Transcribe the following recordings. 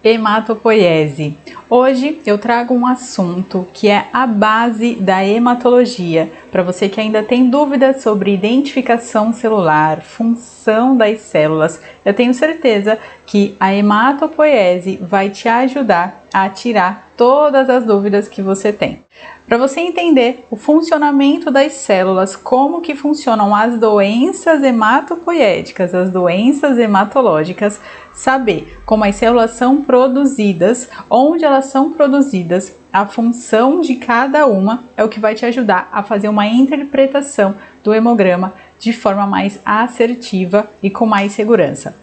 Hematopoiese. Hoje eu trago um assunto que é a base da hematologia, para você que ainda tem dúvidas sobre identificação celular, função das células. Eu tenho certeza que a hematopoiese vai te ajudar a tirar todas as dúvidas que você tem. Para você entender o funcionamento das células, como que funcionam as doenças hematopoiéticas, as doenças hematológicas, saber como as células são produzidas, onde elas são produzidas, a função de cada uma é o que vai te ajudar a fazer uma interpretação do hemograma de forma mais assertiva e com mais segurança.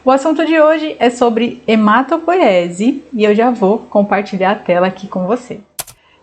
O assunto de hoje é sobre hematopoiese e eu já vou compartilhar a tela aqui com você.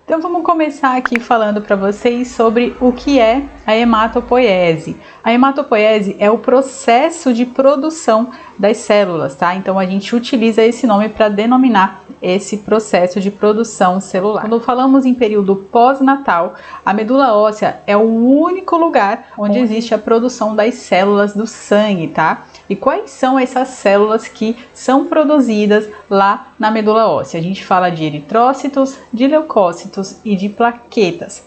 Então vamos começar aqui falando para vocês sobre o que é a hematopoiese. A hematopoiese é o processo de produção das células, tá? Então a gente utiliza esse nome para denominar esse processo de produção celular. Quando falamos em período pós-natal, a medula óssea é o único lugar onde existe a produção das células do sangue, tá? E quais são essas células que são produzidas lá na medula óssea? A gente fala de eritrócitos, de leucócitos e de plaquetas.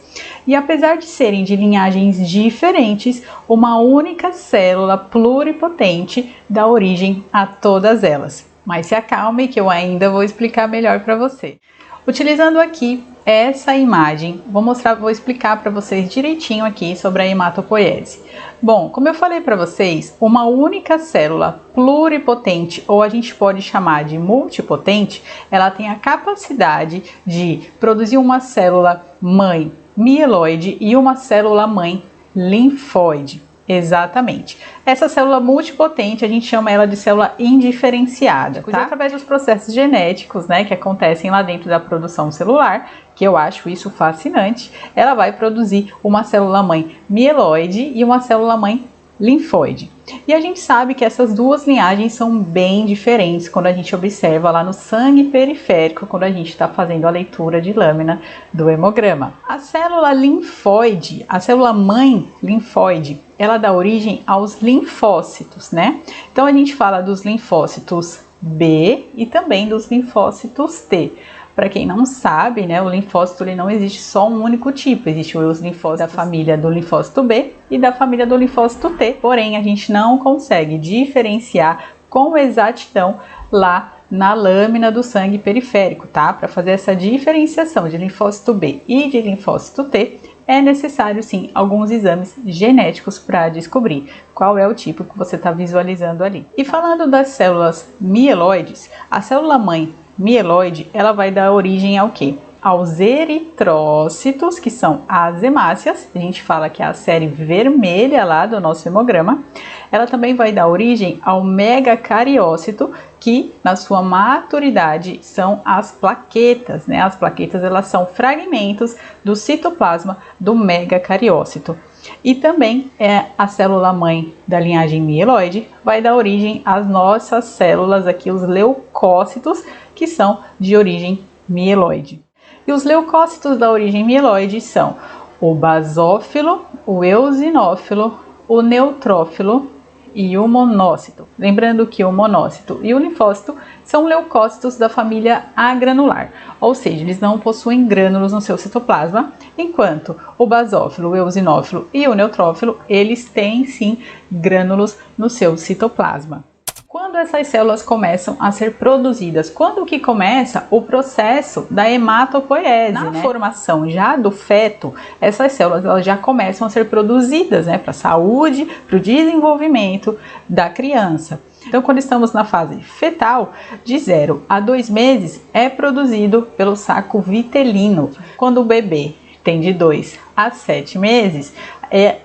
E apesar de serem de linhagens diferentes, uma única célula pluripotente dá origem a todas elas. Mas se acalme que eu ainda vou explicar melhor para você. Utilizando aqui essa imagem, vou explicar para vocês direitinho aqui sobre a hematopoiese. Bom, como eu falei para vocês, uma única célula pluripotente, ou a gente pode chamar de multipotente, ela tem a capacidade de produzir uma célula mãe mieloide e uma célula mãe linfóide. Exatamente. Essa célula multipotente, a gente chama ela de célula indiferenciada, tá? Através dos processos genéticos, né, que acontecem lá dentro da produção celular, que eu acho isso fascinante, ela vai produzir uma célula mãe mieloide e uma célula mãe linfóide. E a gente sabe que essas duas linhagens são bem diferentes quando a gente observa lá no sangue periférico, quando a gente está fazendo a leitura de lâmina do hemograma. A célula linfóide, a célula mãe linfóide, ela dá origem aos linfócitos, né? Então a gente fala dos linfócitos B e também dos linfócitos T. Para quem não sabe, né, o linfócito ele não existe só um único tipo, existe os linfócitos da família do linfócito B e da família do linfócito T, porém a gente não consegue diferenciar com exatidão lá na lâmina do sangue periférico, tá? Para fazer essa diferenciação de linfócito B e de linfócito T, é necessário sim alguns exames genéticos para descobrir qual é o tipo que você está visualizando ali. E falando das células mieloides, a célula mãe mieloide, ela vai dar origem ao quê? Aos eritrócitos, que são as hemácias, a gente fala que é a série vermelha lá do nosso hemograma. Ela também vai dar origem ao megacariócito, que na sua maturidade são as plaquetas, né? As plaquetas, elas são fragmentos do citoplasma do megacariócito. E também a célula mãe da linhagem mieloide vai dar origem às nossas células aqui, os leucócitos, que são de origem mieloide. E os leucócitos da origem mieloide são o basófilo, o eosinófilo, o neutrófilo e o monócito. Lembrando que o monócito e o linfócito são leucócitos da família agranular, ou seja, eles não possuem grânulos no seu citoplasma, enquanto o basófilo, o eosinófilo e o neutrófilo, eles têm sim grânulos no seu citoplasma. Quando essas células começam a ser produzidas? Quando que começa o processo da hematopoiese? Na formação já do feto, essas células elas já começam a ser produzidas, né, para a saúde, para o desenvolvimento da criança. Então, quando estamos na fase fetal, de 0 a 2 meses, é produzido pelo saco vitelino. Quando o bebê tem de 2 a 7 meses,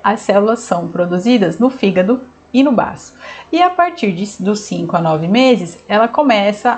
as células são produzidas no fígado e no baço. E a partir dos 5 a 9 meses,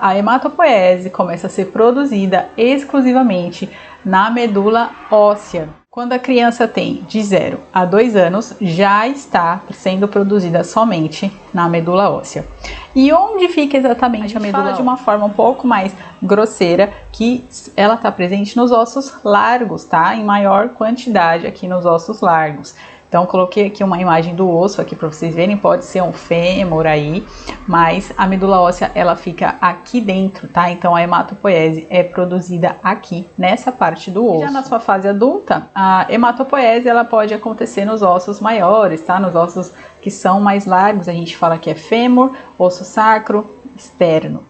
a hematopoiese começa a ser produzida exclusivamente na medula óssea. Quando a criança tem de 0 a 2 anos, já está sendo produzida somente na medula óssea. E onde fica exatamente a medula óssea? De uma forma um pouco mais grosseira, que ela está presente nos ossos largos, tá? Em maior quantidade aqui nos ossos largos. Então, coloquei aqui uma imagem do osso aqui para vocês verem, pode ser um fêmur aí, mas a medula óssea, ela fica aqui dentro, tá? Então, a hematopoiese é produzida aqui, nessa parte do osso. Já na sua fase adulta, a hematopoiese, ela pode acontecer nos ossos maiores, tá? Nos ossos que são mais largos, a gente fala que é fêmur, osso sacro, externo.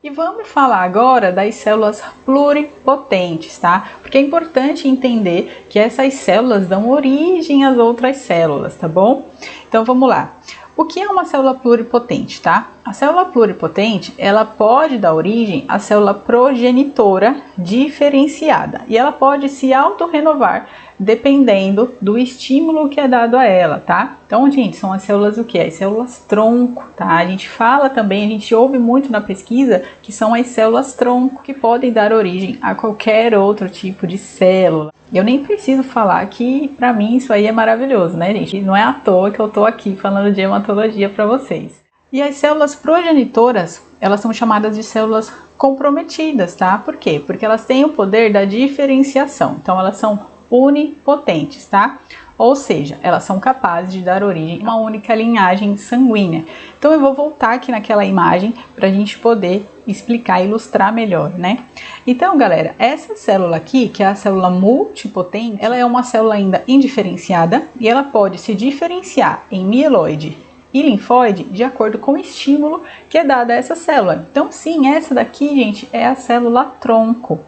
E vamos falar agora das células pluripotentes, tá? Porque é importante entender que essas células dão origem às outras células, tá bom? Então vamos lá. O que é uma célula pluripotente, tá? A célula pluripotente, ela pode dar origem à célula progenitora diferenciada e ela pode se autorrenovar dependendo do estímulo que é dado a ela, tá? Então, gente, são as células o que? As células tronco, tá? A gente fala também, a gente ouve muito na pesquisa que são as células tronco que podem dar origem a qualquer outro tipo de célula. Eu nem preciso falar que, para mim, isso aí é maravilhoso, né, gente? Não é à toa que eu tô aqui falando de hematologia para vocês. E as células progenitoras, elas são chamadas de células comprometidas, tá? Por quê? Porque elas têm o poder da diferenciação. Então, elas são unipotentes, tá? Ou seja, elas são capazes de dar origem a uma única linhagem sanguínea. Então eu vou voltar aqui naquela imagem para a gente poder explicar e ilustrar melhor, né? Então, galera, essa célula aqui, que é a célula multipotente, ela é uma célula ainda indiferenciada e ela pode se diferenciar em mieloide e linfóide de acordo com o estímulo que é dado a essa célula. Então, sim, essa daqui, gente, é a célula tronco.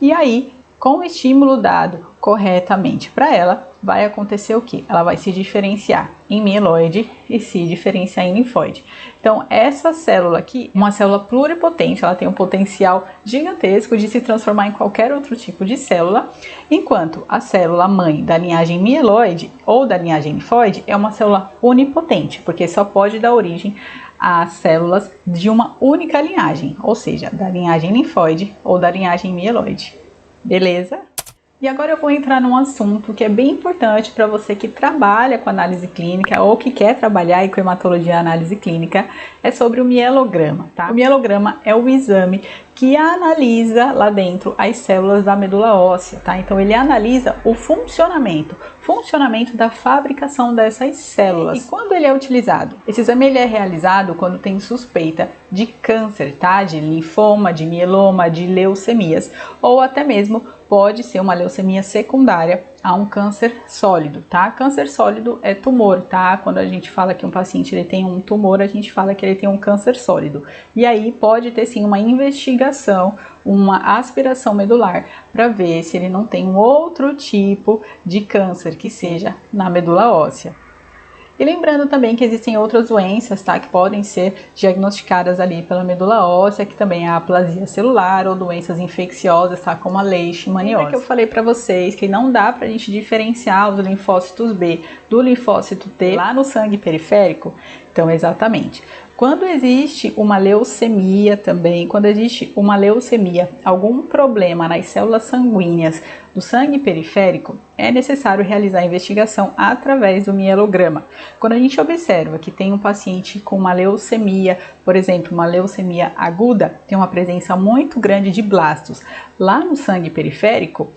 E aí, com o estímulo dado corretamente para ela, vai acontecer o que? Ela vai se diferenciar em mieloide e se diferenciar em linfóide. Então, essa célula aqui, uma célula pluripotente, ela tem um potencial gigantesco de se transformar em qualquer outro tipo de célula, enquanto a célula mãe da linhagem mieloide ou da linhagem linfóide é uma célula unipotente, porque só pode dar origem a células de uma única linhagem, ou seja, da linhagem linfóide ou da linhagem mieloide. Beleza? E agora eu vou entrar num assunto que é bem importante para você que trabalha com análise clínica ou que quer trabalhar com hematologia e análise clínica, é sobre o mielograma, tá? O mielograma é o exame que analisa lá dentro as células da medula óssea, tá? Então ele analisa o funcionamento da fabricação dessas células. E quando ele é utilizado? Esse exame ele é realizado quando tem suspeita de câncer, tá? De linfoma, de mieloma, de leucemias, ou até mesmo pode ser uma leucemia secundária a um câncer sólido, tá? Câncer sólido é tumor, tá? Quando a gente fala que um paciente ele tem um tumor, a gente fala que ele tem um câncer sólido. E aí pode ter sim uma investigação, uma aspiração medular para ver se ele não tem um outro tipo de câncer que seja na medula óssea. E lembrando também que existem outras doenças, tá, que podem ser diagnosticadas ali pela medula óssea, que também é a aplasia celular ou doenças infecciosas, tá, como a leishmaniose. Lembra que eu falei para vocês que não dá pra gente diferenciar os linfócitos B do linfócito T lá no sangue periférico? Então, exatamente. Quando existe uma leucemia também, quando existe uma leucemia, algum problema nas células sanguíneas do sangue periférico, é necessário realizar a investigação através do mielograma. Quando a gente observa que tem um paciente com uma leucemia, por exemplo, uma leucemia aguda, tem uma presença muito grande de blastos lá no sangue periférico,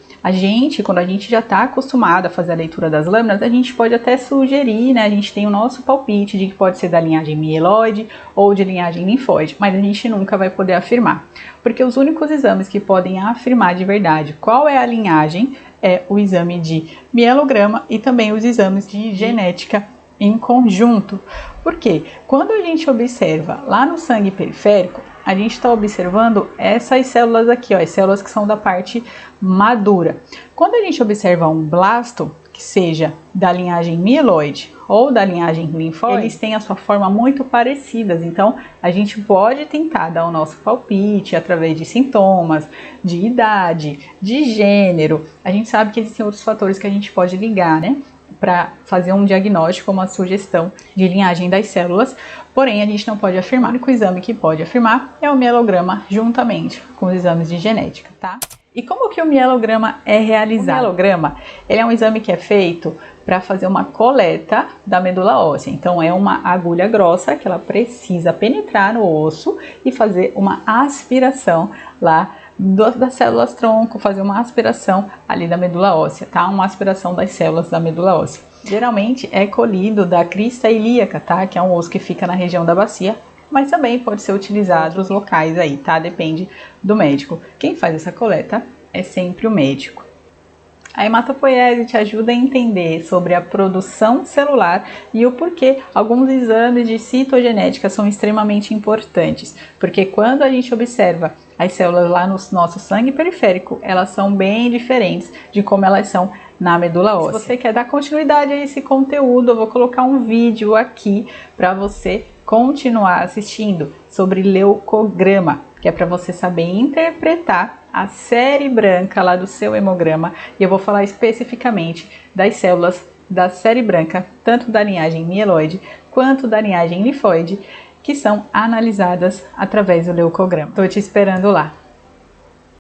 quando a gente já está acostumado a fazer a leitura das lâminas, a gente pode até sugerir, né? A gente tem o nosso palpite de que pode ser da linhagem mieloide ou de linhagem linfóide, mas a gente nunca vai poder afirmar, porque os únicos exames que podem afirmar de verdade qual é a linhagem é o exame de mielograma e também os exames de genética em conjunto. Porque quando a gente observa lá no sangue periférico, a gente está observando essas células aqui, ó, as células que são da parte madura. Quando a gente observa um blasto, que seja da linhagem mieloide ou da linhagem linfóide, eles têm a sua forma muito parecidas. Então, a gente pode tentar dar o nosso palpite através de sintomas, de idade, de gênero. A gente sabe que existem outros fatores que a gente pode ligar, né, para fazer um diagnóstico, uma sugestão de linhagem das células, porém a gente não pode afirmar. O único exame que pode afirmar é o mielograma juntamente com os exames de genética, tá? E como que o mielograma é realizado? O mielograma, ele é um exame que é feito para fazer uma coleta da medula óssea. Então é uma agulha grossa que ela precisa penetrar no osso e fazer uma aspiração lá das células tronco, fazer uma aspiração ali da medula óssea, tá? Uma aspiração das células da medula óssea. Geralmente é colhido da crista ilíaca, tá? Que é um osso que fica na região da bacia, mas também pode ser utilizado em outros locais aí, tá? Depende do médico. Quem faz essa coleta é sempre o médico. A hematopoiese te ajuda a entender sobre a produção celular e o porquê alguns exames de citogenética são extremamente importantes, porque quando a gente observa as células lá no nosso sangue periférico, elas são bem diferentes de como elas são na medula óssea. Se você quer dar continuidade a esse conteúdo, eu vou colocar um vídeo aqui para você continuar assistindo sobre leucograma, que é para você saber interpretar a série branca lá do seu hemograma, e eu vou falar especificamente das células da série branca, tanto da linhagem mieloide quanto da linhagem linfóide, que são analisadas através do leucograma. Estou te esperando lá.